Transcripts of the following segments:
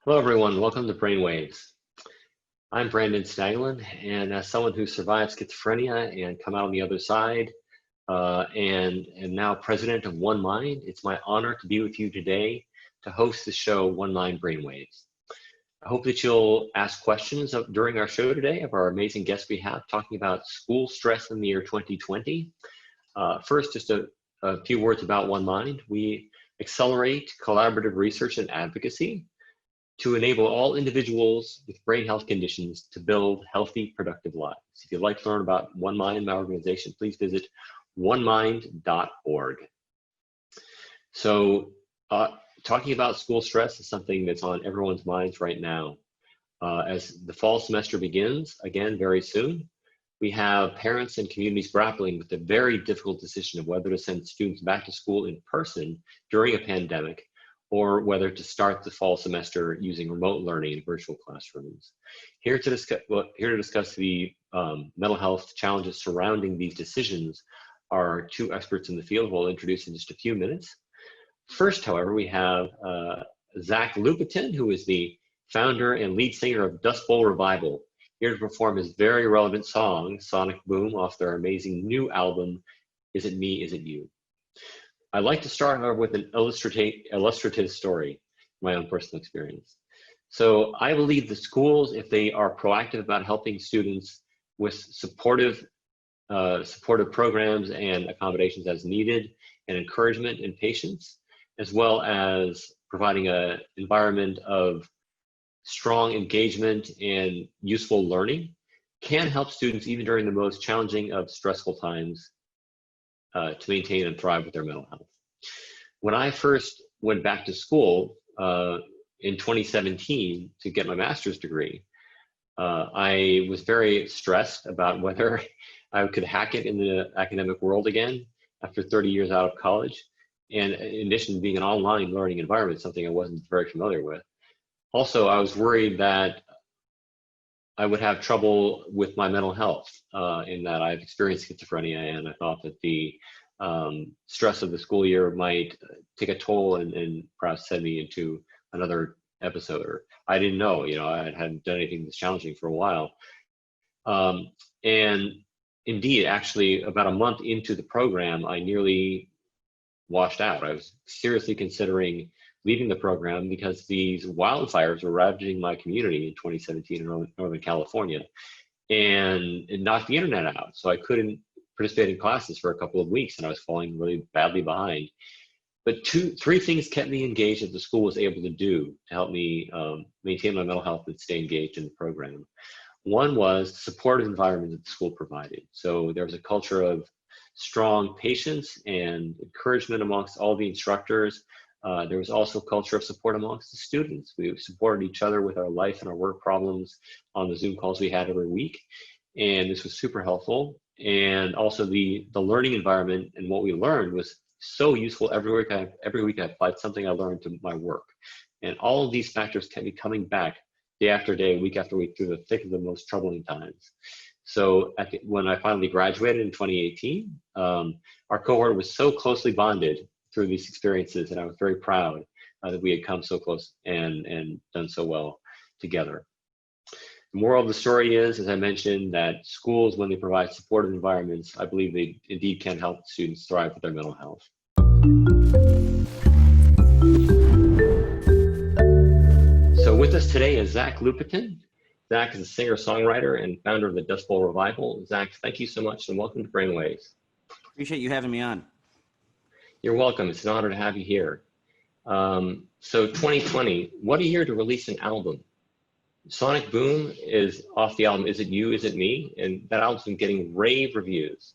Hello, everyone. Welcome to Brainwaves. I'm Brandon Staglin, and as someone who survived schizophrenia and come out on the other side, and now president of One Mind, it's my honor to be with you today to host the show One Mind Brainwaves. I hope that you'll ask questions during our show today of our amazing guests we have talking about school stress in the year 2020. First, just a few words about One Mind. We accelerate collaborative research and advocacy to enable all individuals with brain health conditions to build healthy, productive lives. If you'd like to learn about One Mind, my organization, please visit onemind.org. So talking about school stress is something that's on everyone's minds right now. As the fall semester begins, again, very soon, we have parents and communities grappling with the very difficult decision of whether to send students back to school in person during a pandemic, or whether to start the fall semester using remote learning in virtual classrooms. Here to discuss the mental health challenges surrounding these decisions are two experts in the field who I'll introduce in just a few minutes. First, however, we have Zach Lupetin, who is the founder and lead singer of Dustbowl Revival, here to perform his very relevant song, Sonic Boom, off their amazing new album, Is It Me, Is It You? I'd like to start, however, with an illustrative story, my own personal experience. So I believe the schools, if they are proactive about helping students with supportive programs and accommodations as needed, and encouragement and patience, as well as providing an environment of strong engagement and useful learning, can help students even during the most challenging of stressful times to maintain and thrive with their mental health. When I first went back to school in 2017 to get my master's degree, I was very stressed about whether I could hack it in the academic world again after 30 years out of college. And in addition to being an online learning environment, something I wasn't very familiar with. Also, I was worried that I would have trouble with my mental health in that I've experienced schizophrenia, and I thought that the stress of the school year might take a toll and perhaps send me into another episode. Or I didn't know, I hadn't done anything this challenging for a while. And indeed, actually, about a month into the program, I nearly washed out. I was seriously considering leaving the program because these wildfires were ravaging my community in 2017 in Northern California, and it knocked the internet out. So I couldn't participate in classes for a couple of weeks, and I was falling really badly behind. But three things kept me engaged that the school was able to do to help me maintain my mental health and stay engaged in the program. One was the supportive environment that the school provided. So there was a culture of strong patience and encouragement amongst all the instructors. There was also a culture of support amongst the students. We supported each other with our life and our work problems on the Zoom calls we had every week. And this was super helpful. And also the learning environment and what we learned was so useful. Every week I applied something I learned to my work. And all of these factors kept me coming back day after day, week after week, through the thick of the most troubling times. So when I finally graduated in 2018, our cohort was so closely bonded through these experiences, and I was very proud that we had come so close and done so well together. The moral of the story is, as I mentioned, that schools, when they provide supportive environments, I believe they indeed can help students thrive with their mental health. So with us today is Zach Lupetin. Zach is a singer-songwriter and founder of the Dustbowl Revival. Zach, thank you so much, and welcome to Brainwaves. Appreciate you having me on. You're welcome. It's an honor to have you here. So 2020, what a year to release an album. Sonic Boom is off the album Is It You, Is It Me? And that album's been getting rave reviews.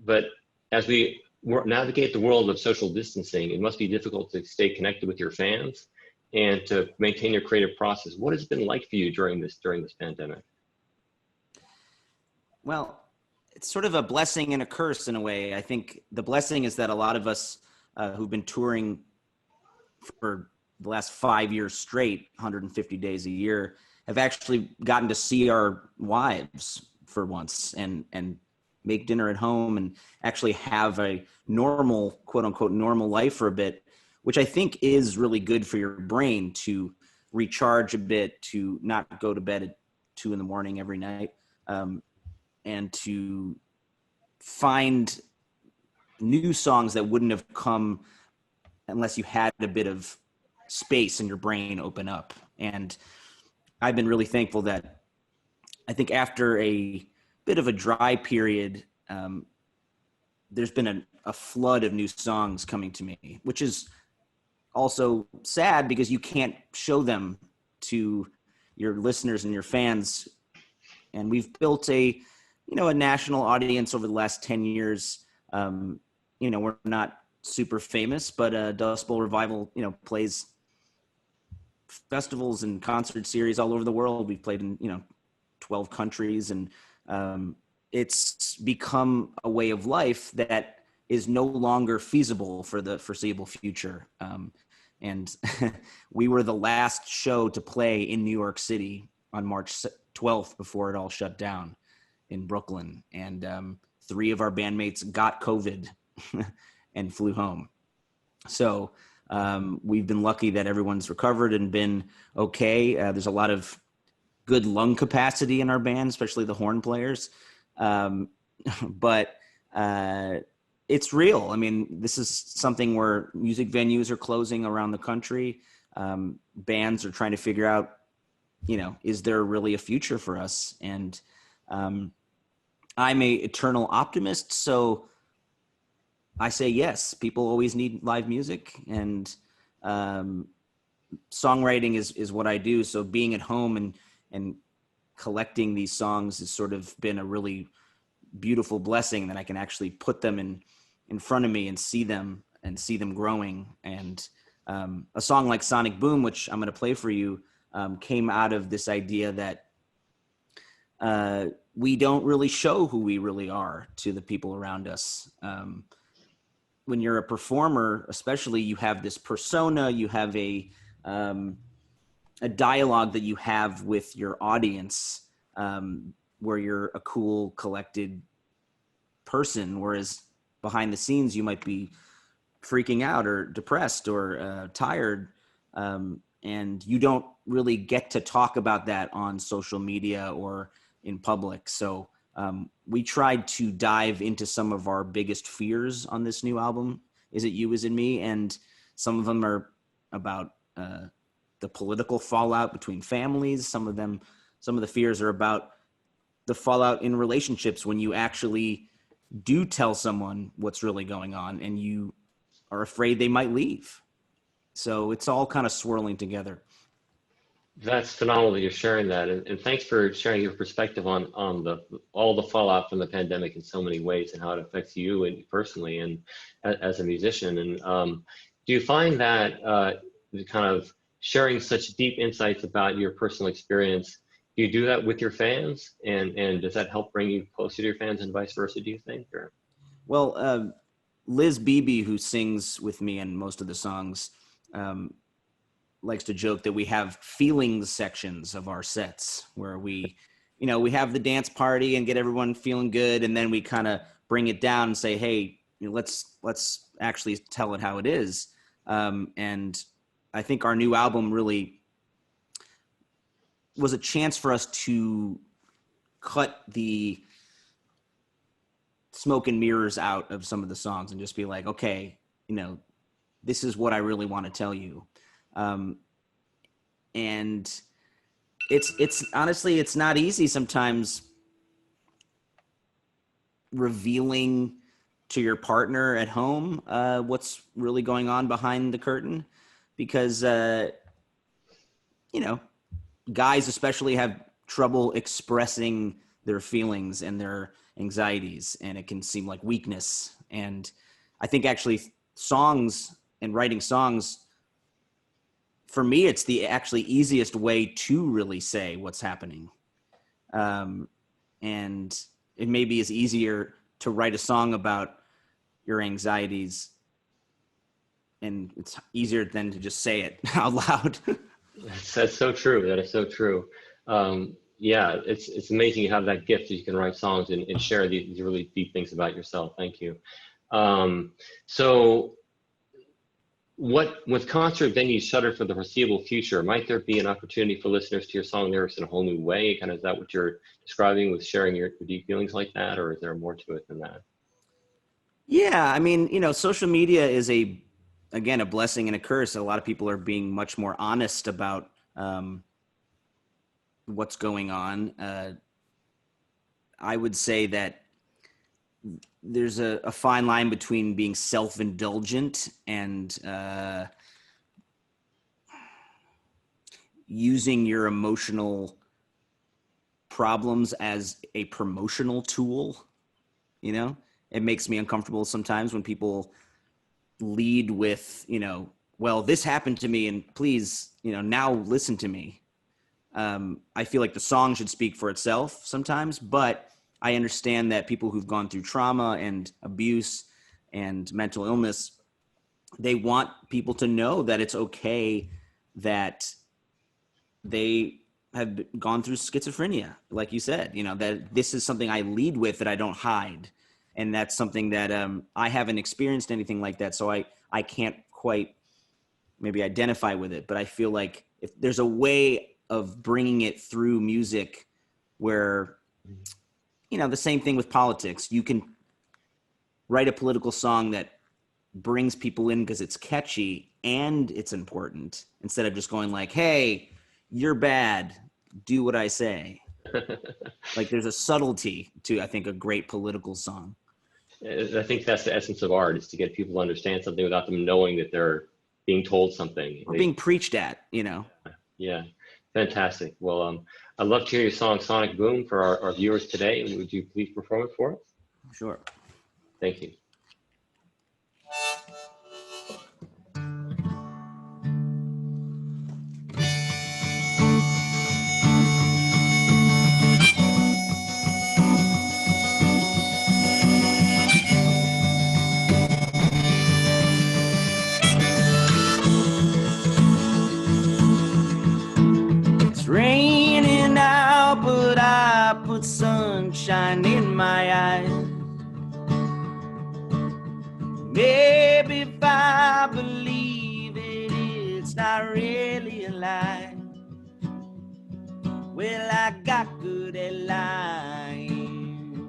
But as we navigate the world of social distancing, it must be difficult to stay connected with your fans and to maintain your creative process. What has it been like for you during this pandemic? Well, it's sort of a blessing and a curse in a way. I think the blessing is that a lot of us who've been touring for the last 5 years straight, 150 days a year, have actually gotten to see our wives for once and make dinner at home and actually have a normal, quote unquote, normal life for a bit, which I think is really good for your brain to recharge a bit, to not go to bed at 2 a.m. every night, and to find new songs that wouldn't have come unless you had a bit of space in your brain open up. And I've been really thankful that I think after a bit of a dry period, there's been a flood of new songs coming to me, which is also sad because you can't show them to your listeners and your fans. And we've built a national audience over the last 10 years. We're not super famous, but Dustbowl Revival, plays festivals and concert series all over the world. We've played in, 12 countries, and it's become a way of life that is no longer feasible for the foreseeable future. And we were the last show to play in New York City on March 12th before it all shut down in Brooklyn. And 3 of our bandmates got COVID and flew home. So we've been lucky that everyone's recovered and been okay. There's a lot of good lung capacity in our band, especially the horn players. But it's real. I mean, this is something where music venues are closing around the country. Bands are trying to figure out, is there really a future for us? And I'm a eternal optimist, so I say yes. People always need live music, and songwriting is what I do. So being at home and collecting these songs has sort of been a really beautiful blessing, that I can actually put them in front of me and see them growing. And a song like Sonic Boom, which I'm going to play for you, came out of this idea that we don't really show who we really are to the people around us. When you're a performer, especially, you have this persona, you have a dialogue that you have with your audience, where you're a cool, collected person, whereas behind the scenes you might be freaking out or depressed or tired, and you don't really get to talk about that on social media or in public. So we tried to dive into some of our biggest fears on this new album, Is It You, Is It Me? And some of them are about the political fallout between families. Some of the fears are about the fallout in relationships when you actually do tell someone what's really going on and you are afraid they might leave. So it's all kind of swirling together. That's phenomenal that you're sharing that, and thanks for sharing your perspective on all the fallout from the pandemic in so many ways and how it affects you and personally and as a musician. And do you find that kind of sharing such deep insights about your personal experience, do you do that with your fans, and does that help bring you closer to your fans and vice versa, do you think? Or? Well, Liz Beebe, who sings with me in most of the songs, likes to joke that we have feelings sections of our sets where we have the dance party and get everyone feeling good, and then we kind of bring it down and say, hey, let's actually tell it how it is. And I think our new album really was a chance for us to cut the smoke and mirrors out of some of the songs and just be like, okay, this is what I really want to tell you. And it's honestly, it's not easy sometimes revealing to your partner at home what's really going on behind the curtain, because guys especially have trouble expressing their feelings and their anxieties, and it can seem like weakness. And I think actually songs and writing songs, for me, it's the actually easiest way to really say what's happening. And it maybe is easier to write a song about your anxieties, and it's easier than to just say it out loud. That's so true. That is so true. Yeah, it's amazing you have that gift that you can write songs and share these really deep things about yourself. Thank you. So with concert venues shuttered for the foreseeable future, might there be an opportunity for listeners to your song lyrics in a whole new way? Kind of, is that what you're describing with sharing your deep feelings like that, or is there more to it than that? Yeah, I mean, social media is again, a blessing and a curse. A lot of people are being much more honest about what's going on. I would say that there's a fine line between being self-indulgent and using your emotional problems as a promotional tool. It makes me uncomfortable sometimes when people lead with, well, this happened to me and please, now listen to me. I feel like the song should speak for itself sometimes, but I understand that people who've gone through trauma and abuse and mental illness, they want people to know that it's okay that they have gone through schizophrenia, like you said, that this is something I lead with, that I don't hide. And that's something that I haven't experienced anything like that. So I can't quite maybe identify with it, but I feel like if there's a way of bringing it through music where, the same thing with politics, you can write a political song that brings people in because it's catchy and it's important, instead of just going like, hey, you're bad, do what I say. Like, there's a subtlety to, I think, a great political song. I think that's the essence of art, is to get people to understand something without them knowing that they're being told something. Or being preached at, Yeah, fantastic. Well, I'd love to hear your song, Sonic Boom, for our viewers today. Would you please perform it for us? Sure. Thank you. Raining out, but I put sunshine in my eyes. Maybe if I believe it, it's not really a lie. Well, I got good at lying.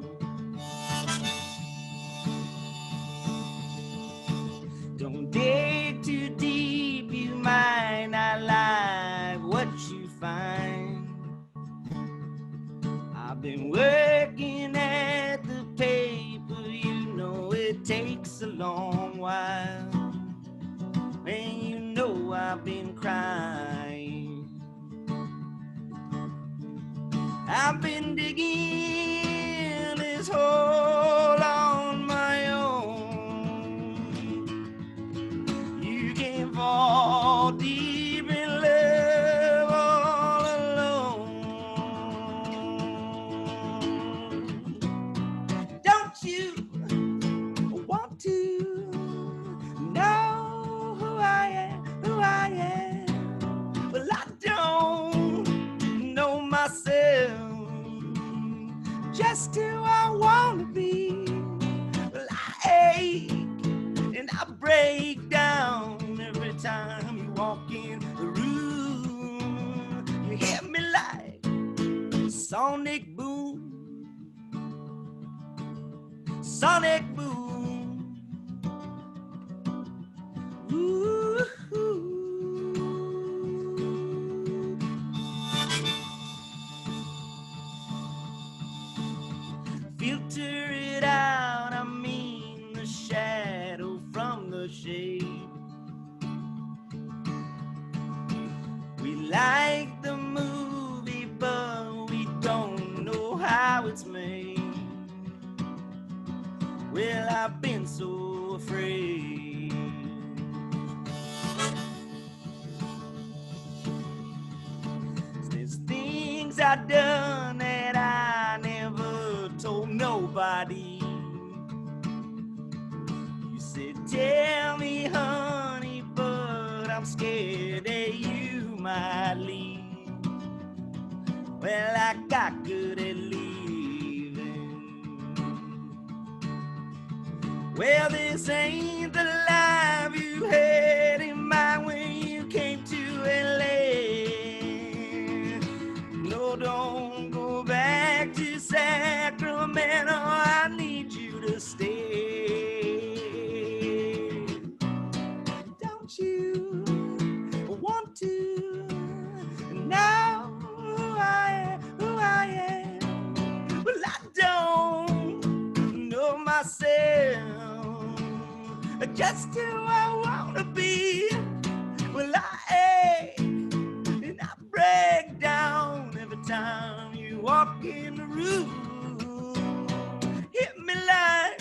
Don't dig too deep, you might not like what you find. I've been working at the paper, it takes a long while. And I've been crying. I've been digging this hole on my own. You can fall deep in love all alone. Don't you want to know who I am, Well, I don't know myself, just who I want to be. Well, I ache and I break down every time you walk in the room. You hit me like sonic boom. Sonic boom. Ooh. Filter it out, I mean the shadow from the shade. We like the movie, but we don't know how it's made. Well, I've been so afraid. There's things I've done that I never told nobody. You said, tell me, honey, but I'm scared that you might leave. Well, I got good at leaving. Well, this ain't the life you had in just who I wanna be. Well, I ache and I break down every time you walk in the room. Hit me like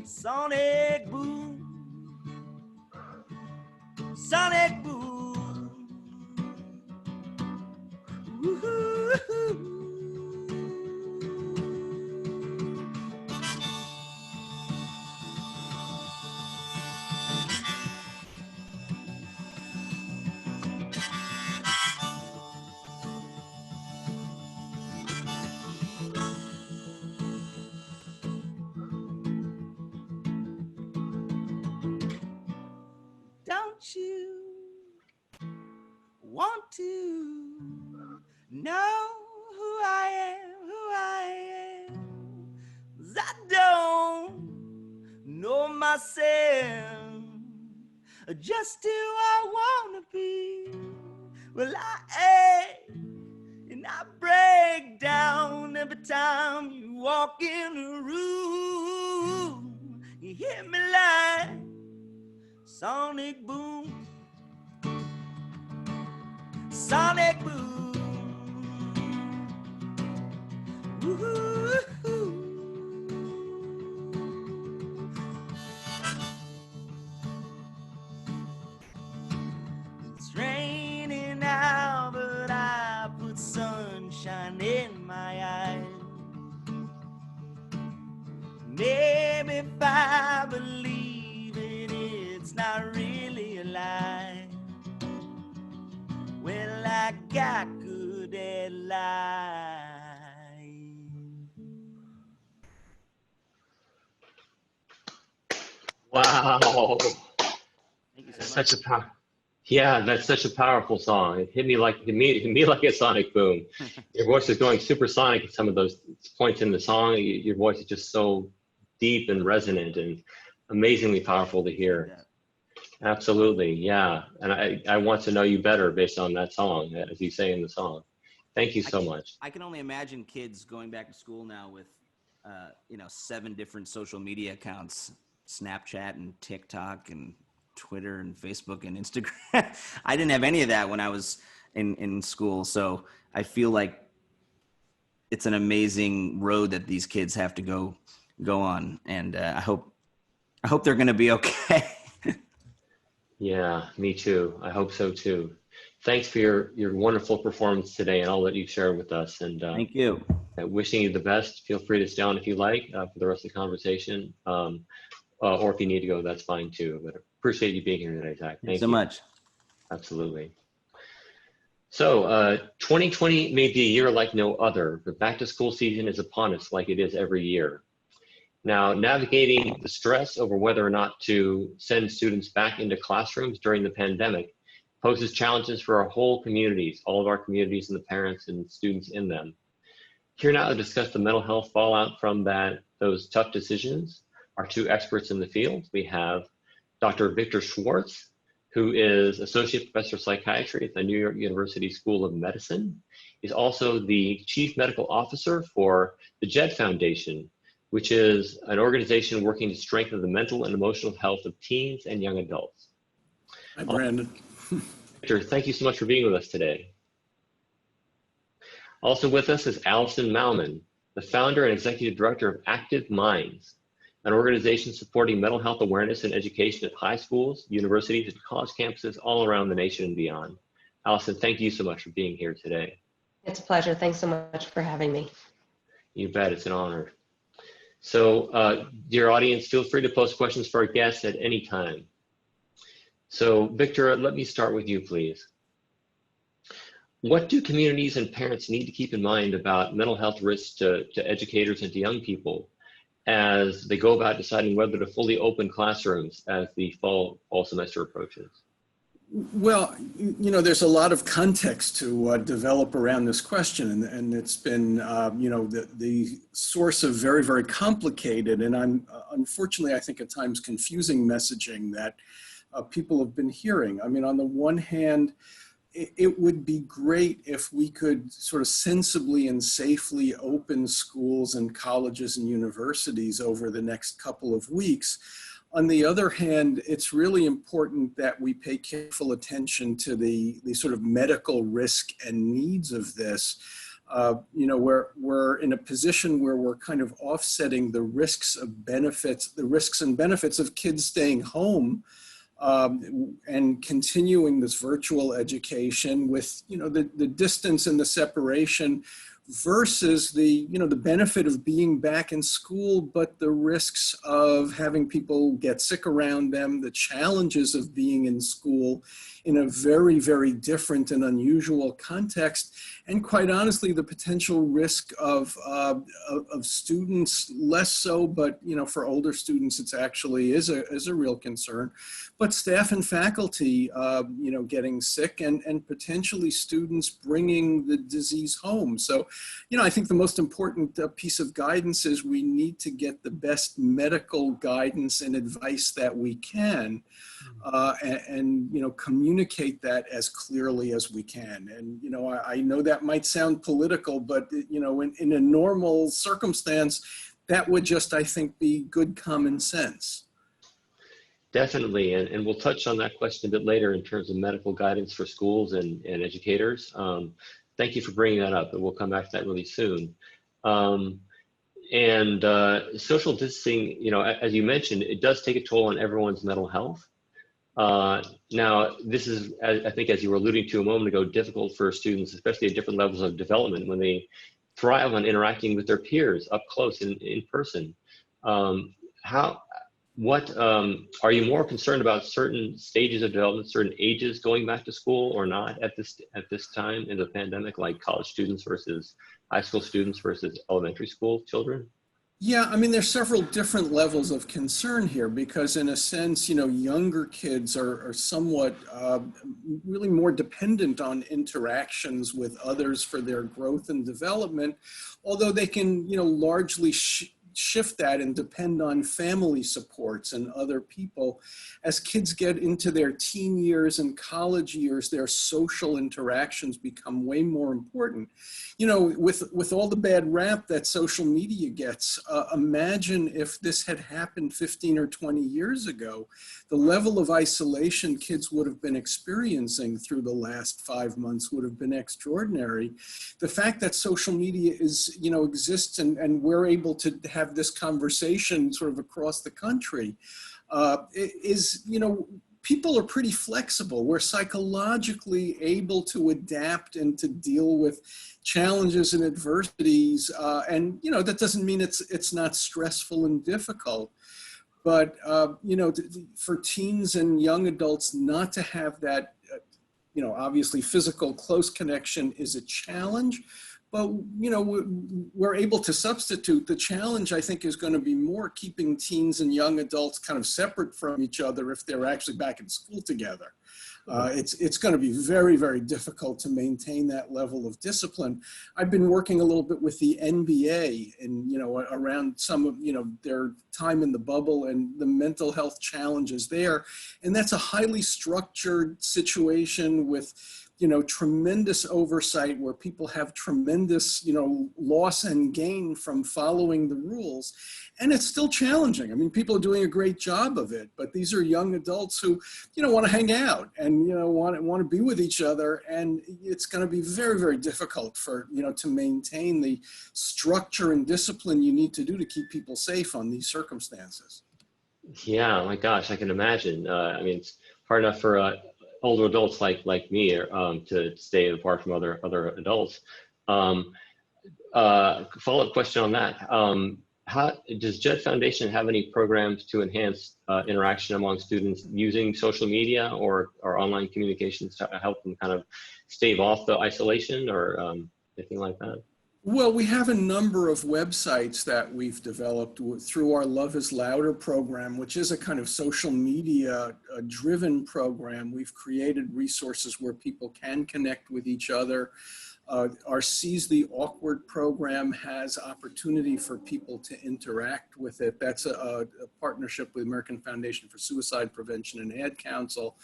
sonic boom, sonic boom. Woo-hoo-hoo. Don't you want to know who I am, who I am? 'Cause I don't know myself, just who I wanna be. Well, I ache and I break down every time you walk in the room. You hit me like sonic boom, sonic boom. Woo-hoo-hoo. It's raining now, but I put sunshine in my eyes. Maybe if I believe it, it's not really a lie. Well, I got good at lies. Wow. Thank you That's so much. such a yeah, that's such a powerful song. It hit me like a sonic boom. Your voice is going supersonic at some of those points in the song. Your voice is just so deep and resonant and amazingly powerful to hear. Absolutely, yeah. And I want to know you better based on that song, as you say in the song. Thank you so much. I can only imagine kids going back to school now with, 7 different social media accounts, Snapchat and TikTok and Twitter and Facebook and Instagram. I didn't have any of that when I was in school. So I feel like it's an amazing road that these kids have to go on. And I hope they're going to be okay. Yeah, me too. I hope so too. Thanks for your wonderful performance today and all that you've shared with us. And Thank you. Wishing you the best. Feel free to stay on if you like for the rest of the conversation. Or if you need to go, that's fine too. But appreciate you being here today, Zach. Thanks so much. Absolutely. So 2020 may be a year like no other, but back to school season is upon us like it is every year. Now, navigating the stress over whether or not to send students back into classrooms during the pandemic poses challenges for our whole communities, all of our communities and the parents and students in them. Here now to discuss the mental health fallout from those tough decisions are 2 experts in the field. We have Dr. Victor Schwartz, who is Associate Professor of Psychiatry at the New York University School of Medicine. He's also the Chief Medical Officer for the Jed Foundation, which is an organization working to strengthen the mental and emotional health of teens and young adults. Hi, Brandon. Victor, thank you so much for being with us today. Also with us is Alison Malmon, the founder and executive director of Active Minds, an organization supporting mental health awareness and education at high schools, universities, and college campuses all around the nation and beyond. Alison, thank you so much for being here today. It's a pleasure. Thanks so much for having me. You bet, it's an honor. So, dear audience, feel free to post questions for our guests at any time. So, Victor, let me start with you, please. What do communities and parents need to keep in mind about mental health risks to educators and to young people as they go about deciding whether to fully open classrooms as the fall semester approaches? Well, there's a lot of context to develop around this question, and it's been, the source of very, very complicated and unfortunately, I think at times confusing messaging that people have been hearing. I mean, on the one hand, it would be great if we could sort of sensibly and safely open schools and colleges and universities over the next couple of weeks. On the other hand, it's really important that we pay careful attention to the sort of medical risk and needs of this. You know, we're in a position where we're kind of offsetting the risks and benefits of kids staying home and continuing this virtual education with, you know, the distance and the separation versus the, you know, the benefit of being back in school, but the risks of having people get sick around them, the challenges of being in school in a very, very different and unusual context, and quite honestly, the potential risk of students, less so, but, you know, for older students, it's actually is a real concern, but staff and faculty, you know, getting sick and potentially students bringing the disease home. So, you know, I think the most important piece of guidance is we need to get the best medical guidance and advice that we can, and you know, communicate that as clearly as we can. And, you know, I know that might sound political, but, you know, in a normal circumstance, that would just, I think, be good common sense. Definitely, and we'll touch on that question a bit later in terms of medical guidance for schools and educators. Thank you for bringing that up, and we'll come back to that really soon. Social distancing, you know, as you mentioned, it does take a toll on everyone's mental health. Now, this is, I think, as you were alluding to a moment ago, difficult for students, especially at different levels of development, when they thrive on interacting with their peers up close in person. What are you more concerned about certain stages of development, certain ages going back to school or not at this time in the pandemic, like college students versus high school students versus elementary school children? Yeah, I mean, there's several different levels of concern here because in a sense, you know, younger kids are somewhat really more dependent on interactions with others for their growth and development, although they can, you know, largely shift that and depend on family supports and other people. As kids get into their teen years and college years, their social interactions become way more important. You know, with all the bad rap that social media gets, imagine if this had happened 15 or 20 years ago, the level of isolation kids would have been experiencing through the last 5 months would have been extraordinary. The fact that social media is, you know, exists and we're able to have this conversation sort of across the country is, you know, people are pretty flexible. We're psychologically able to adapt and to deal with challenges and adversities. And, you know, that doesn't mean it's not stressful and difficult. But, you know, for teens and young adults not to have that, you know, obviously physical close connection is a challenge. But, you know, we're able to substitute. The challenge, I think, is going to be more keeping teens and young adults kind of separate from each other if they're actually back in school together. It's going to be very, very difficult to maintain that level of discipline. I've been working a little bit with the NBA and, you know, around some of, you know, their time in the bubble and the mental health challenges there. And that's a highly structured situation with, you know, tremendous oversight where people have tremendous, you know, loss and gain from following the rules. And it's still challenging. I mean, people are doing a great job of it, but these are young adults who, you know, want to hang out and, you know, want to be with each other. And it's going to be very, very difficult for, you know, to maintain the structure and discipline you need to do to keep people safe on these circumstances. Yeah, my gosh, I can imagine. I mean, it's hard enough for older adults like me to stay apart from other adults. Follow-up question on that. How does Jed Foundation have any programs to enhance interaction among students using social media or online communications to help them kind of stave off the isolation or anything like that? Well, we have a number of websites that we've developed through our Love is Louder program, which is a kind of social media driven program. We've created resources where people can connect with each other. Our Seize the Awkward program has opportunity for people to interact with it. That's a partnership with American Foundation for Suicide Prevention and Ad Council.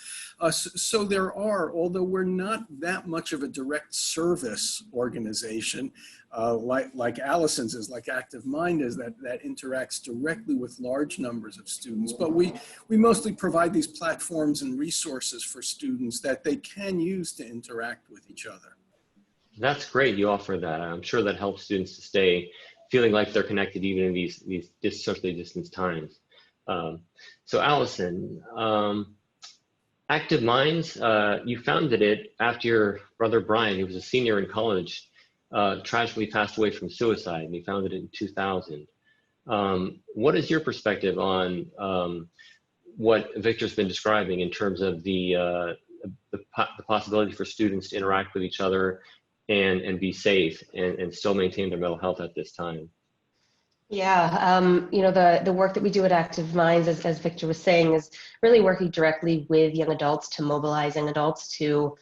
So there are, although we're not that much of a direct service organization, like Alison's is, like Active Mind is, that interacts directly with large numbers of students. But we mostly provide these platforms and resources for students that they can use to interact with each other. That's great you offer that. I'm sure that helps students to stay feeling like they're connected even in these socially distanced times. So Alison, Active Minds, you founded it after your brother Brian, who was a senior in college, tragically passed away from suicide, and you founded it in 2000. What is your perspective on what Victor's been describing in terms of the possibility for students to interact with each other and be safe and still maintain their mental health at this time? Yeah, you know, the work that we do at Active Minds, as Victor was saying, is really working directly with young adults to mobilize young adults to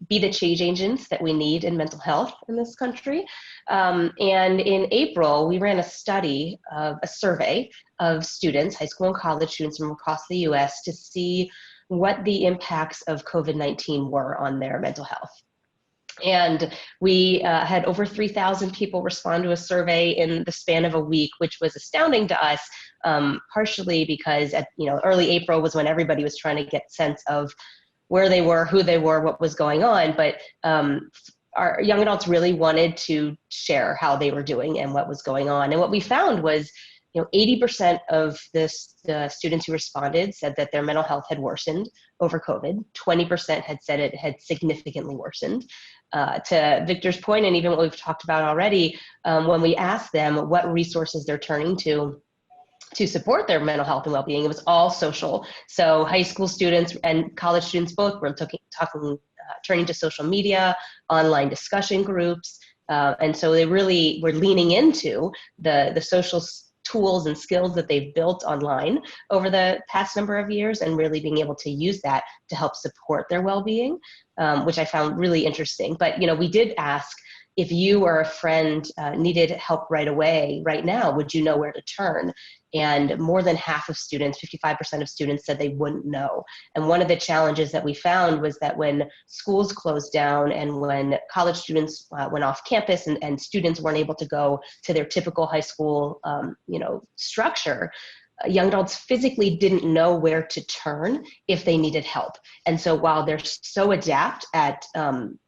be the change agents that we need in mental health in this country. And in April, we ran a study, a survey of students, high school and college students from across the US, to see what the impacts of COVID-19 were on their mental health. And we had over 3,000 people respond to a survey in the span of a week, which was astounding to us, partially because early April was when everybody was trying to get sense of where they were, who they were, what was going on. But our young adults really wanted to share how they were doing and what was going on. And what we found was, 80% of the students who responded said that their mental health had worsened over COVID. 20% had said it had significantly worsened. To Victor's point, and even what we've talked about already, when we asked them what resources they're turning to support their mental health and well-being, it was all social. So high school students and college students both were turning to social media, online discussion groups, and so they really were leaning into the social tools and skills that they've built online over the past number of years, and really being able to use that to help support their well-being, which I found really interesting. But we did ask, if you or a friend needed help right away, right now, would you know where to turn? And more than half of students, 55% of students, said they wouldn't know. And one of the challenges that we found was that when schools closed down and when college students went off campus and students weren't able to go to their typical high school, structure, young adults physically didn't know where to turn if they needed help. And so while they're so adept at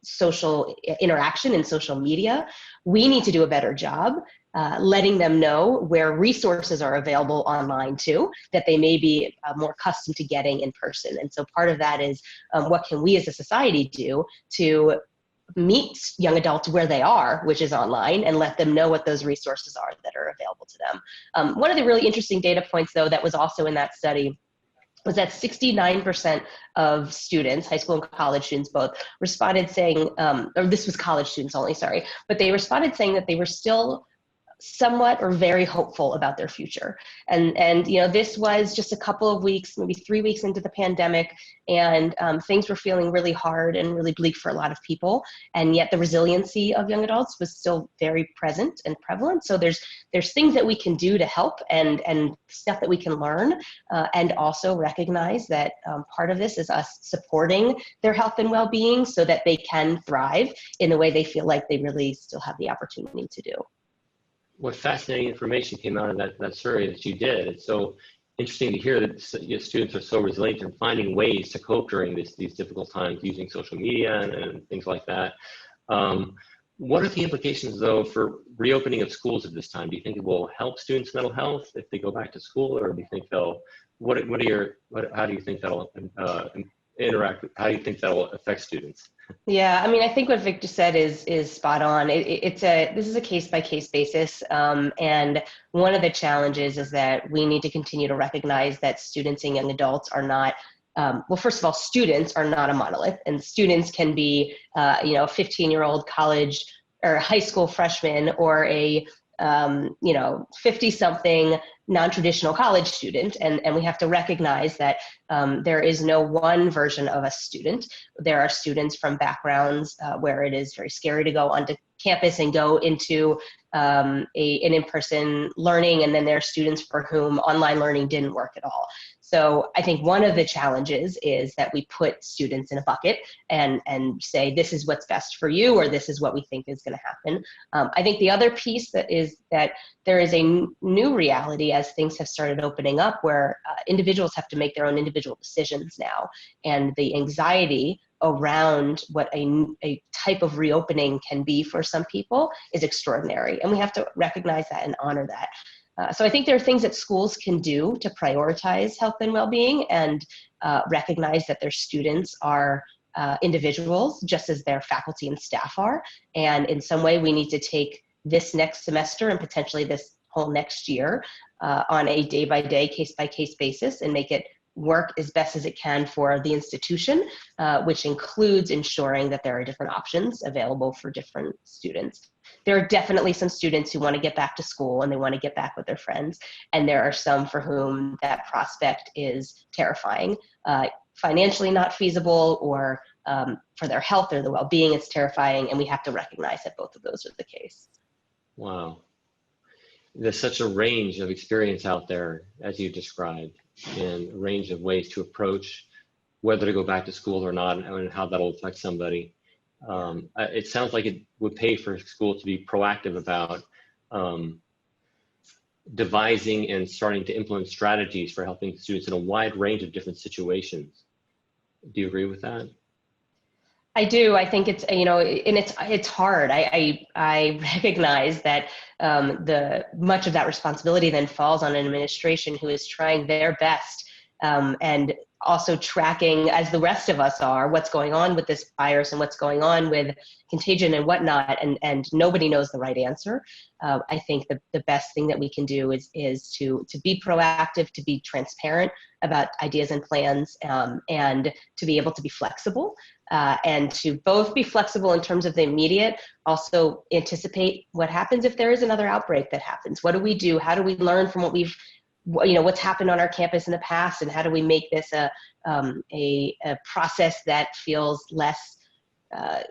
social interaction and social media, we need to do a better job letting them know where resources are available online too, that they may be more accustomed to getting in person. And so part of that is what can we as a society do to meet young adults where they are, which is online, and let them know what those resources are that are available to them. One of the really interesting data points, though, that was also in that study was that 69% of students, high school and college students both, responded saying, or this was college students only, sorry, but they responded saying that they were still somewhat or very hopeful about their future. And this was just a couple of weeks, maybe 3 weeks into the pandemic, and things were feeling really hard and really bleak for a lot of people. And yet the resiliency of young adults was still very present and prevalent. So there's things that we can do to help and stuff that we can learn, and also recognize that part of this is us supporting their health and well-being so that they can thrive in the way they feel like they really still have the opportunity to do. What fascinating information came out of that survey that you did. It's so interesting to hear that students are so resilient and finding ways to cope during these difficult times using social media and things like that. What are the implications, though, for reopening of schools at this time? Do you think it will help students' mental health if they go back to school, or do you think how do you think that'll interact? How do you think that will affect students? Yeah, I mean, I think what Victor said is spot on. This is a case-by-case basis, and one of the challenges is that we need to continue to recognize that students and young adults are not, well, first of all, students are not a monolith, and students can be, a 15-year-old college or high school freshman or a 50-something non-traditional college student, and we have to recognize that there is no one version of a student. There are students from backgrounds where it is very scary to go onto campus and go into an in-person learning, and then there are students for whom online learning didn't work at all. So I think one of the challenges is that we put students in a bucket and say, this is what's best for you, or this is what we think is going to happen. I think the other piece that is that there is a new reality as things have started opening up, where individuals have to make their own individual decisions now. And the anxiety around what a type of reopening can be for some people is extraordinary. And we have to recognize that and honor that. So I think there are things that schools can do to prioritize health and well-being, and recognize that their students are individuals, just as their faculty and staff are. And in some way, we need to take this next semester and potentially this whole next year on a day-by-day, case-by-case basis, and make it work as best as it can for the institution, which includes ensuring that there are different options available for different students. There are definitely some students who want to get back to school and they want to get back with their friends. And there are some for whom that prospect is terrifying, financially not feasible, or for their health or the well-being, it's terrifying. And we have to recognize that both of those are the case. Wow. There's such a range of experience out there, as you described, and a range of ways to approach whether to go back to school or not, and how that'll affect somebody. It sounds like it would pay for school to be proactive about devising and starting to implement strategies for helping students in a wide range of different situations. Do you agree with that? I do. I think it's, and it's hard. I recognize that much of that responsibility then falls on an administration who is trying their best and also tracking, as the rest of us are, what's going on with this virus and what's going on with contagion and whatnot, and nobody knows the right answer. I think the best thing that we can do is to be proactive, to be transparent about ideas and plans, and to be able to be flexible, and to both be flexible in terms of the immediate, also anticipate what happens if there is another outbreak that happens. What do we do? How do we learn from what's happened on our campus in the past, and how do we make this a process that feels less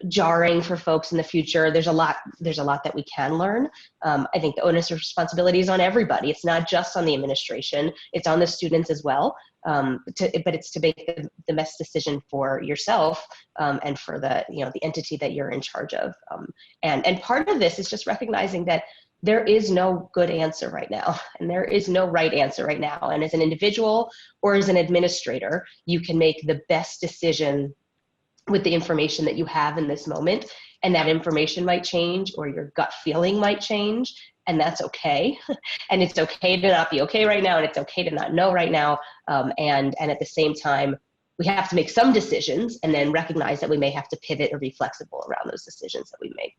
jarring for folks in the future? There's a lot that we can learn. I think the onus of responsibility is on everybody. It's not just on the administration, it's on the students as well. But it's to make the best decision for yourself and for the entity that you're in charge of. And part of this is just recognizing that there is no good answer right now, and there is no right answer right now. And as an individual or as an administrator, you can make the best decision with the information that you have in this moment. And that information might change, or your gut feeling might change, and that's okay. And it's okay to not be okay right now, and it's okay to not know right now. And at the same time, we have to make some decisions and then recognize that we may have to pivot or be flexible around those decisions that we make.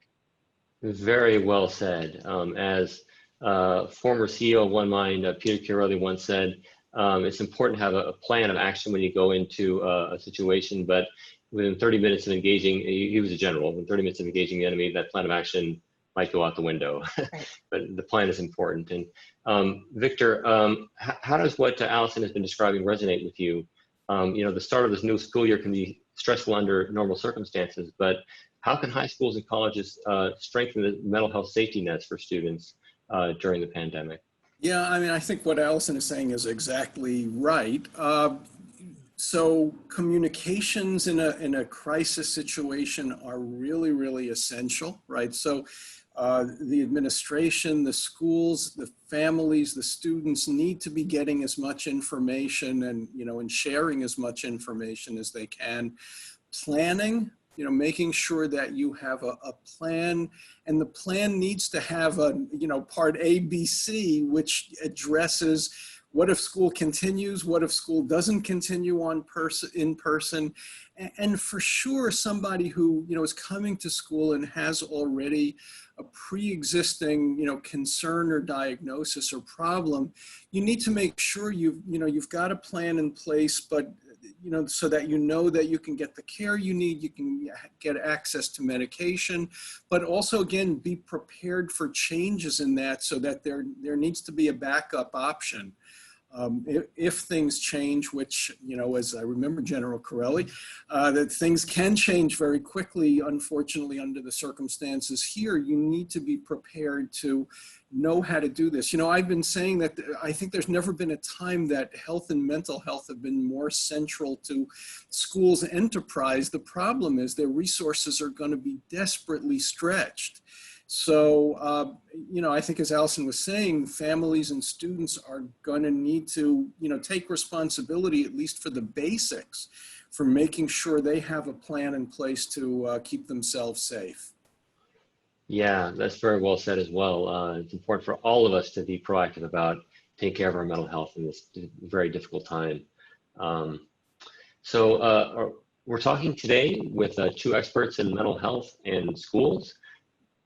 Very well said. As former CEO of One Mind, Peter Chiarelli, once said, it's important to have a plan of action when you go into a situation, but within 30 minutes of engaging, he was a general, within 30 minutes of engaging the enemy, that plan of action might go out the window. Right. But the plan is important. And Victor, how does what Alison has been describing resonate with you? The start of this new school year can be stressful under normal circumstances, but how can high schools and colleges strengthen the mental health safety nets for students during the pandemic? Yeah, I mean, I think what Alison is saying is exactly right. So communications in a crisis situation are really, really essential, right? So the administration, the schools, the families, the students need to be getting as much information and sharing as much information as they can. Planning, making sure that you have a plan, and the plan needs to have part A, B, C, which addresses what if school continues, what if school doesn't continue in person, and for sure somebody who is coming to school and has already a pre-existing concern or diagnosis or problem, you need to make sure you've got a plan in place, but so that you know that you can get the care you need, you can get access to medication, but also, again, be prepared for changes in that so that there needs to be a backup option. If things change, which, as I remember General Corelli, that things can change very quickly, unfortunately, under the circumstances here, you need to be prepared to know how to do this. I've been saying that I think there's never been a time that health and mental health have been more central to schools' enterprise. The problem is their resources are going to be desperately stretched. So, I think, as Alison was saying, families and students are going to need to, take responsibility, at least for the basics, for making sure they have a plan in place to keep themselves safe. Yeah, that's very well said as well. It's important for all of us to be proactive about taking care of our mental health in this very difficult time. We're talking today with two experts in mental health and schools.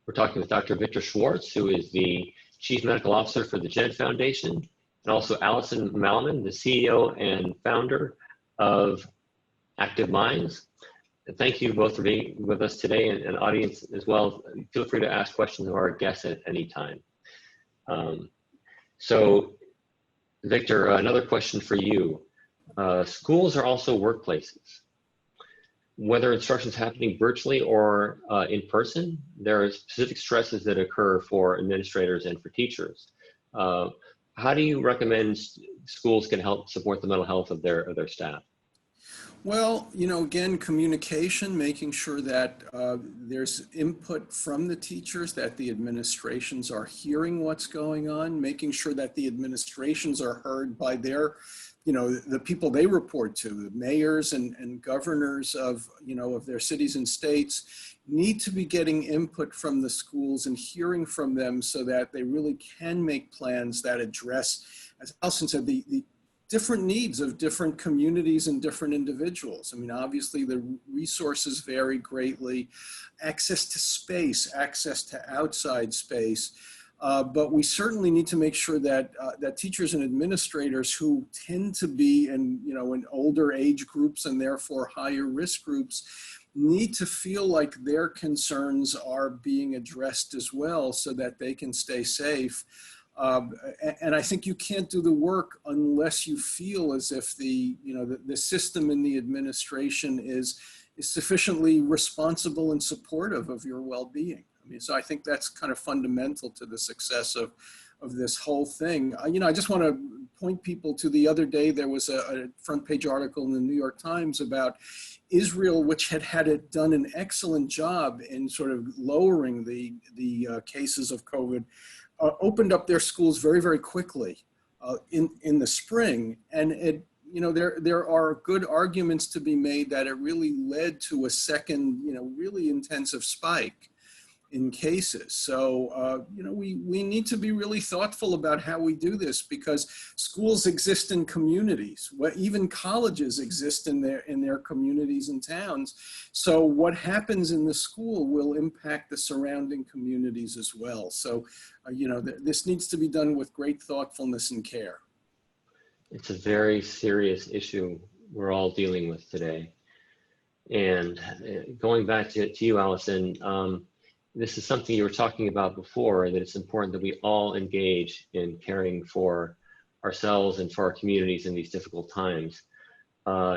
We're talking with Dr. Victor Schwartz, who is the Chief Medical Officer for the Jed Foundation, and also Alison Malmon, the CEO and founder of Active Minds. Thank you both for being with us today, and audience as well. Feel free to ask questions of our guests at any time. Victor, another question for you. Schools are also workplaces. Whether instruction is happening virtually or in person, there are specific stresses that occur for administrators and for teachers. How do you recommend schools can help support the mental health of their staff? Well, again, communication, making sure that there's input from the teachers, that the administrations are hearing what's going on, making sure that the administrations are heard by their, the people they report to, the mayors and governors of their cities and states need to be getting input from the schools and hearing from them so that they really can make plans that address, as Alison said, the different needs of different communities and different individuals. I mean, obviously the resources vary greatly, access to space, access to outside space, but we certainly need to make sure that that teachers and administrators who tend to be in older age groups and therefore higher risk groups need to feel like their concerns are being addressed as well so that they can stay safe. And I think you can't do the work unless you feel as if the system and the administration is sufficiently responsible and supportive of your well-being. I mean, so I think that's kind of fundamental to the success of this whole thing. I just want to point people to the other day, there was a front page article in the New York Times about Israel, which had done an excellent job in sort of lowering the cases of COVID, opened up their schools very, very quickly in the spring. And there are good arguments to be made that it really led to a second, really intensive spike in cases. So, we need to be really thoughtful about how we do this, because schools exist in communities. Even colleges exist in their communities and towns. So what happens in the school will impact the surrounding communities as well. So, this needs to be done with great thoughtfulness and care. It's a very serious issue we're all dealing with today. And going back to you, Alison, this is something you were talking about before, that it's important that we all engage in caring for ourselves and for our communities in these difficult times,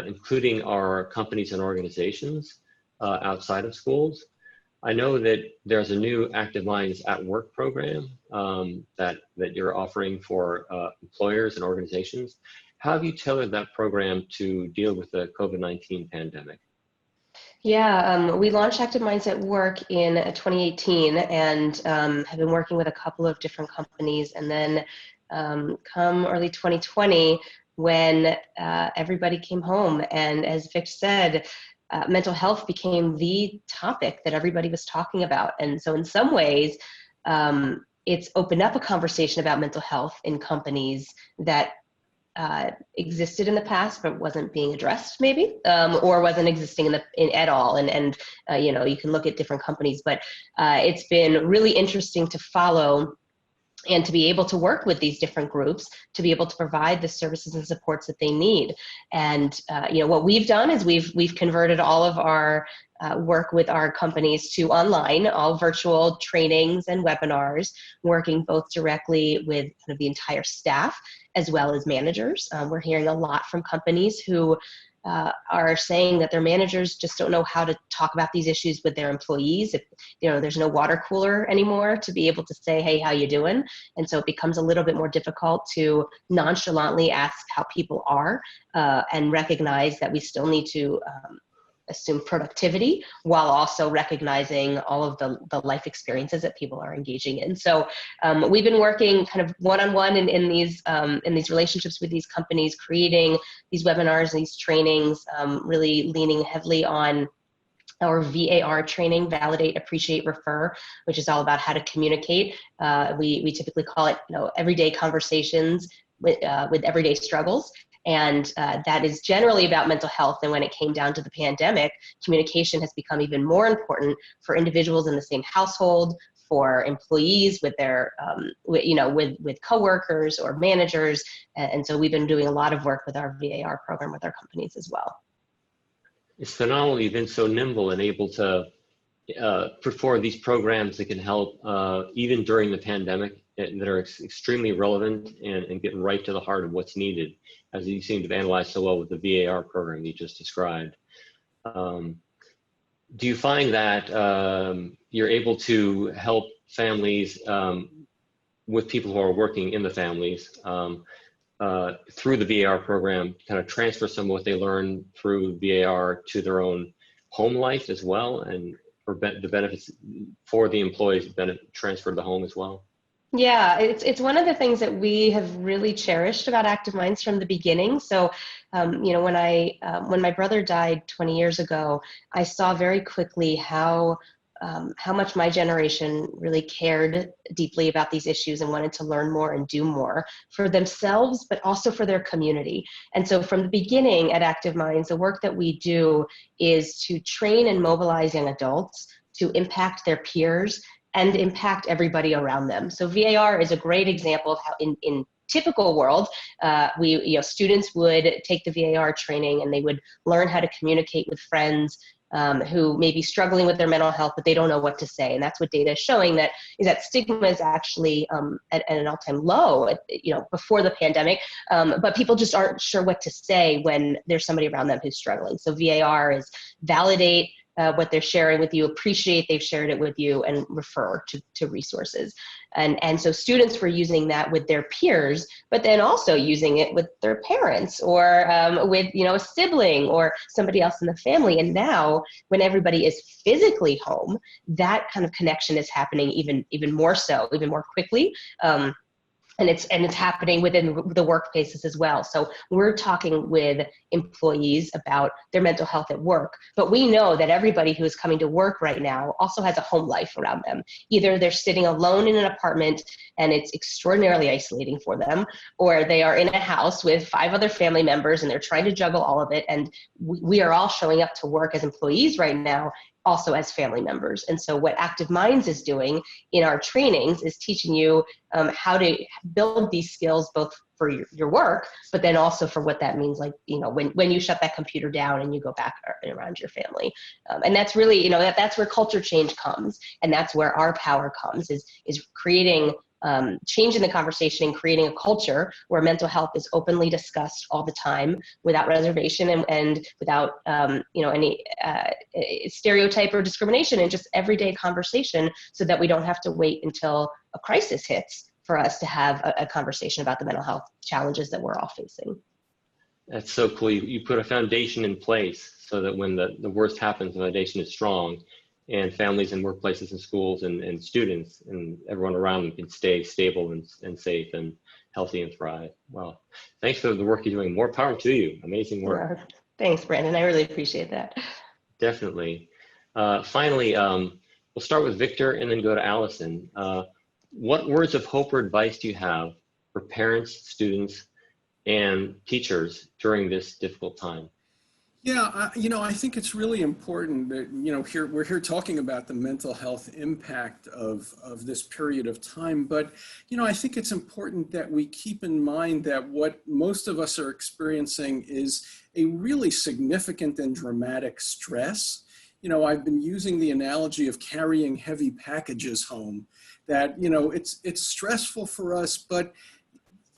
including our companies and organizations outside of schools. I know that there's a new Active Minds at Work program that you're offering for employers and organizations. How have you tailored that program to deal with the COVID-19 pandemic? Yeah, we launched Active Minds at Work in 2018 and have been working with a couple of different companies. And then come early 2020, when everybody came home, and as Vic said, mental health became the topic that everybody was talking about. And so in some ways, it's opened up a conversation about mental health in companies that existed in the past but wasn't being addressed, maybe, or wasn't existing at all. And you can look at different companies, but it's been really interesting to follow and to be able to work with these different groups to be able to provide the services and supports that they need. And what we've done is we've converted all of our work with our companies to online, all virtual trainings and webinars, working both directly with kind of the entire staff as well as managers. We're hearing a lot from companies who are saying that their managers just don't know how to talk about these issues with their employees. If there's no water cooler anymore to be able to say, hey, how you doing? And so it becomes a little bit more difficult to nonchalantly ask how people are and recognize that we still need to assume productivity while also recognizing all of the life experiences that people are engaging in. So we've been working kind of one-on-one in these relationships with these companies, creating these webinars, these trainings, really leaning heavily on our VAR training, validate, appreciate, refer, which is all about how to communicate. We typically call it everyday conversations with everyday struggles. And that is generally about mental health. And when it came down to the pandemic, communication has become even more important for individuals in the same household, for employees with their, with coworkers or managers. And so we've been doing a lot of work with our VAR program with our companies as well. It's phenomenal you've been so nimble and able to put forward these programs that can help even during the pandemic, that are extremely relevant and get right to the heart of what's needed, as you seem to have analyzed so well with the VAR program you just described. Do you find that you're able to help families with people who are working in the families through the VAR program, kind of transfer some of what they learn through VAR to their own home life as well, and for the benefits for the employees transfer to the home as well? Yeah, it's one of the things that we have really cherished about Active Minds from the beginning. So, when my brother died 20 years ago, I saw very quickly how much my generation really cared deeply about these issues and wanted to learn more and do more for themselves, but also for their community. And so from the beginning at Active Minds, the work that we do is to train and mobilize young adults to impact their peers and impact everybody around them. So VAR is a great example of how in typical world, students would take the VAR training and they would learn how to communicate with friends who may be struggling with their mental health, but they don't know what to say. And that's what data is showing, that stigma is actually at an all-time low, before the pandemic, but people just aren't sure what to say when there's somebody around them who's struggling. So VAR is validate what they're sharing with you, appreciate they've shared it with you, and refer to resources. And so students were using that with their peers, but then also using it with their parents or with a sibling or somebody else in the family. And now when everybody is physically home, that kind of connection is happening even more so, even more quickly. And it's happening within the workplaces as well. So we're talking with employees about their mental health at work, but we know that everybody who is coming to work right now also has a home life around them. Either they're sitting alone in an apartment and it's extraordinarily isolating for them, or they are in a house with 5 other family members and they're trying to juggle all of it. And we are all showing up to work as employees right now, also as family members. And so what Active Minds is doing in our trainings is teaching you how to build these skills, both for your work, but then also for what that means, like, when you shut that computer down and you go back around your family. And that's really, that's where culture change comes. And that's where our power comes, is creating changing the conversation and creating a culture where mental health is openly discussed all the time without reservation and without any stereotype or discrimination, and just everyday conversation, so that we don't have to wait until a crisis hits for us to have a conversation about the mental health challenges that we're all facing. That's so cool. You put a foundation in place so that when the worst happens, the foundation is strong, and families and workplaces and schools and students and everyone around them can stay stable and safe and healthy and thrive. Well, thanks for the work you're doing. More power to you. Amazing work. Yeah. Thanks, Brandon. I really appreciate that. Definitely. Finally, we'll start with Victor and then go to Alison. What words of hope or advice do you have for parents, students, and teachers during this difficult time? Yeah, I think it's really important that, we're here talking about the mental health impact of this period of time. But, I think it's important that we keep in mind that what most of us are experiencing is a really significant and dramatic stress. I've been using the analogy of carrying heavy packages home, that, it's stressful for us, but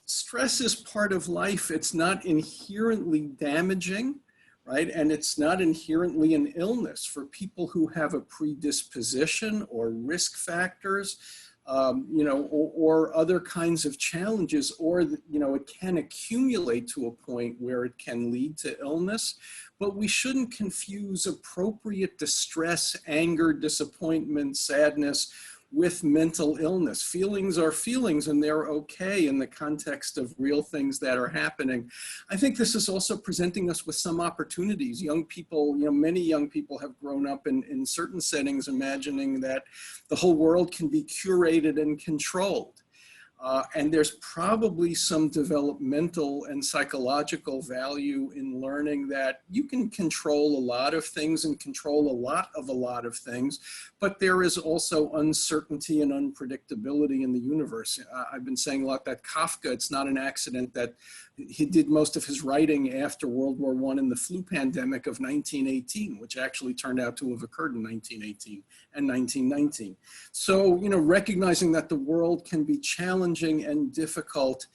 stress is part of life. It's not inherently damaging, right? And it's not inherently an illness. For people who have a predisposition or risk factors, or other kinds of challenges, or, it can accumulate to a point where it can lead to illness. But we shouldn't confuse appropriate distress, anger, disappointment, sadness with mental illness. Feelings are feelings, and they're okay in the context of real things that are happening. I think this is also presenting us with some opportunities. Young people, many young people have grown up in certain settings imagining that the whole world can be curated and controlled. And there's probably some developmental and psychological value in learning that you can control a lot of things and control a lot of things, but there is also uncertainty and unpredictability in the universe. I've been saying a lot that Kafka, it's not an accident that he did most of his writing after World War I and the flu pandemic of 1918, which actually turned out to have occurred in 1918 and 1919. So, recognizing that the world can be challenging and difficult,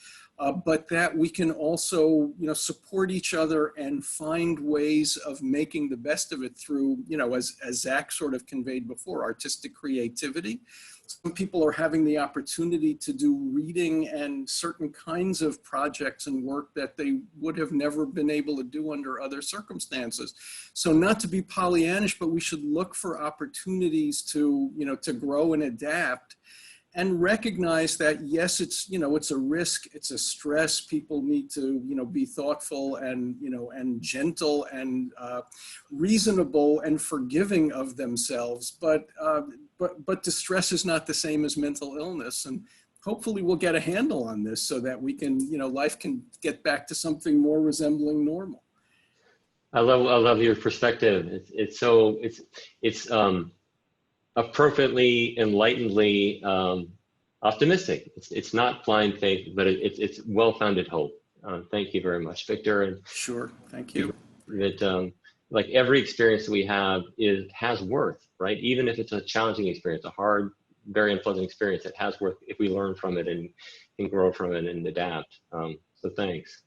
but that we can also, support each other and find ways of making the best of it through, as Zach sort of conveyed before, artistic creativity. Some people are having the opportunity to do reading and certain kinds of projects and work that they would have never been able to do under other circumstances. So not to be Pollyannish, but we should look for opportunities to, to grow and adapt, and recognize that, yes, it's, it's a risk, it's a stress. People need to, be thoughtful and, and gentle and reasonable and forgiving of themselves. But distress is not the same as mental illness. And hopefully we'll get a handle on this so that we can, life can get back to something more resembling normal. I love your perspective. It's appropriately, enlightenedly optimistic. It's not blind faith, but it's well-founded hope. Thank you very much, Victor. And sure, thank you. That like every experience that we have has worth, right? Even if it's a challenging experience, a hard, very unpleasant experience, it has worth if we learn from it and grow from it and adapt. So thanks.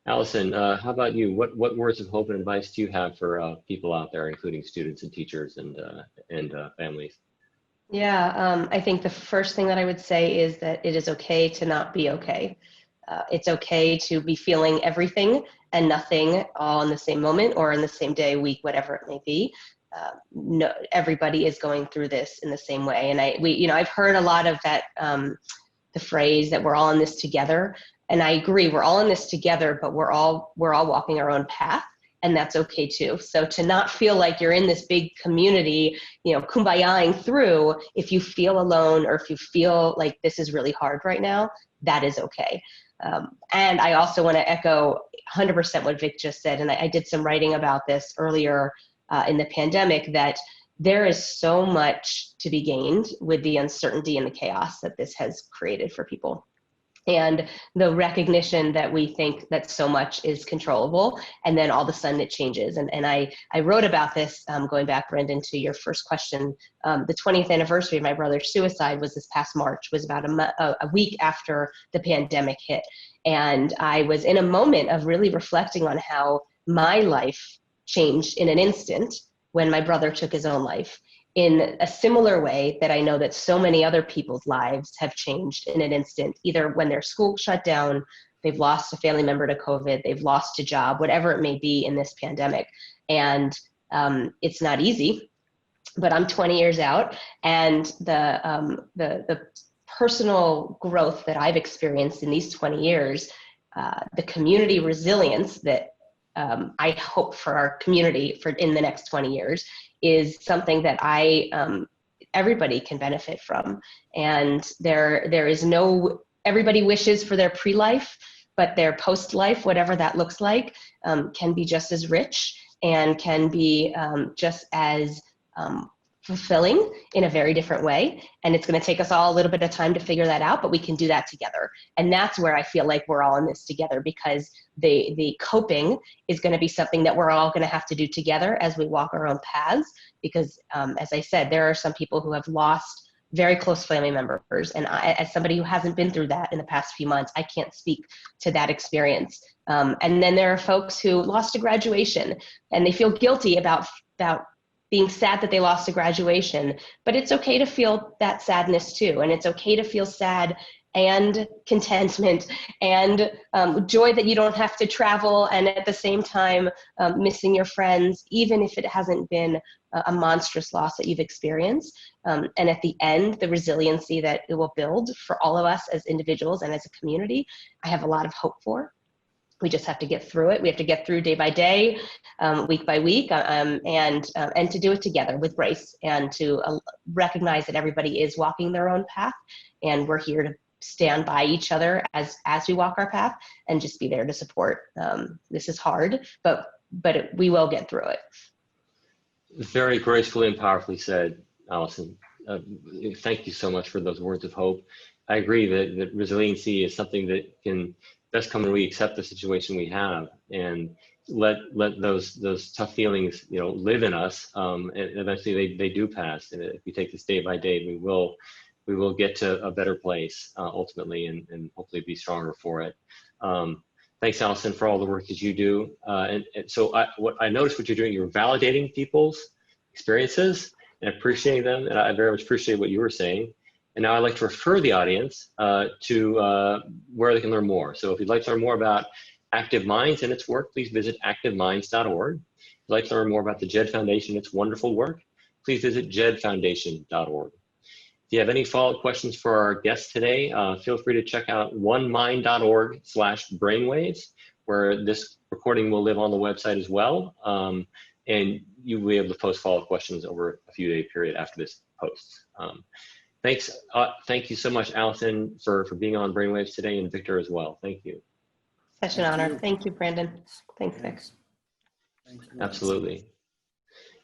Alison, how about you? What words of hope and advice do you have for people out there, including students and teachers and families? Yeah, I think the first thing that I would say is that it is okay to not be okay. It's okay to be feeling everything and nothing all in the same moment or in the same day, week, whatever it may be. No, everybody is going through this in the same way. And I've heard a lot of that, the phrase that we're all in this together. And I agree, we're all in this together, but we're all walking our own path, and that's okay too. So to not feel like you're in this big community, kumbayaing through, if you feel alone or if you feel like this is really hard right now, that is okay. And I also want to echo 100% what Vic just said, and I did some writing about this earlier in the pandemic, that there is so much to be gained with the uncertainty and the chaos that this has created for people. And the recognition that we think that so much is controllable, and then all of a sudden it changes. And I wrote about this, going back, Brendan, to your first question. The 20th anniversary of my brother's suicide was this past March, was about a week after the pandemic hit. And I was in a moment of really reflecting on how my life changed in an instant when my brother took his own life, in a similar way that I know that so many other people's lives have changed in an instant, either when their school shut down, they've lost a family member to COVID, they've lost a job, whatever it may be in this pandemic. And it's not easy, but I'm 20 years out, and the personal growth that I've experienced in these 20 years, the community resilience that I hope for our community in the next 20 years, is something that everybody can benefit from. And there is no, everybody wishes for their pre-life, but their post life, whatever that looks like, can be just as rich and can be just as fulfilling in a very different way. And it's going to take us all a little bit of time to figure that out, but we can do that together. And that's where I feel like we're all in this together, because the coping is going to be something that we're all going to have to do together as we walk our own paths. Because as I said, there are some people who have lost very close family members. And I, as somebody who hasn't been through that in the past few months, I can't speak to that experience. And then there are folks who lost a graduation and they feel guilty about being sad that they lost a graduation, but it's okay to feel that sadness too. And it's okay to feel sad and contentment and joy that you don't have to travel, and at the same time missing your friends, even if it hasn't been a monstrous loss that you've experienced. And at the end, the resiliency that it will build for all of us as individuals and as a community, I have a lot of hope for. We just have to get through it. We have to get through day by day, week by week, and to do it together with grace, and to recognize that everybody is walking their own path, and we're here to stand by each other as we walk our path, and just be there to support. This is hard, but we will get through it. Very gracefully and powerfully said, Alison. Thank you so much for those words of hope. I agree that resiliency is something that can best come when we accept the situation we have and let those tough feelings, live in us. And eventually they do pass. And if we take this day by day, we will get to a better place ultimately, and hopefully be stronger for it. Thanks, Alison, for all the work that you do. And so what I noticed what you're doing, you're validating people's experiences and appreciating them. And I very much appreciate what you were saying. And now I'd like to refer the audience to where they can learn more. So if you'd like to learn more about Active Minds and its work, please visit activeminds.org. If you'd like to learn more about the Jed Foundation and its wonderful work, please visit jedfoundation.org. If you have any follow-up questions for our guests today, feel free to check out onemind.org/brainwaves, where this recording will live on the website as well. And you will be able to post follow-up questions over a few-day period after this posts. Thanks. Thank you so much, Alison, for being on Brainwaves today, and Victor as well. Thank you. Such an honor. Thank you, Brandon. Thanks, Vic. Absolutely.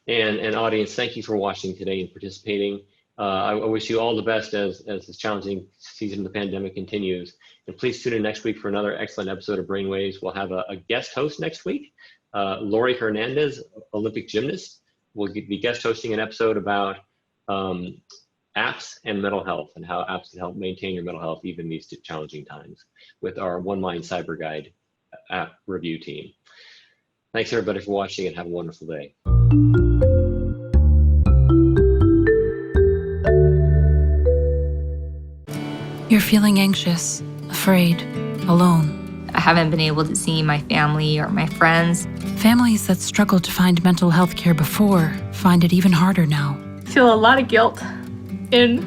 And audience, thank you for watching today and participating. I wish you all the best as this challenging season of the pandemic continues. And please tune in next week for another excellent episode of Brainwaves. We'll have a guest host next week. Lori Hernandez, Olympic gymnast, will be guest hosting an episode about apps and mental health, and how apps can help maintain your mental health even these challenging times, with our One Mind Cyber Guide app review team. Thanks everybody for watching, and have a wonderful day. You're feeling anxious, afraid, alone. I haven't been able to see my family or my friends. Families that struggled to find mental health care before find it even harder now. I feel a lot of guilt in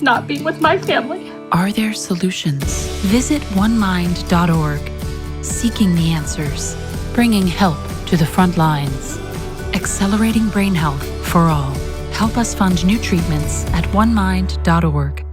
not being with my family. Are there solutions? Visit onemind.org, seeking the answers, bringing help to the front lines, accelerating brain health for all. Help us fund new treatments at onemind.org.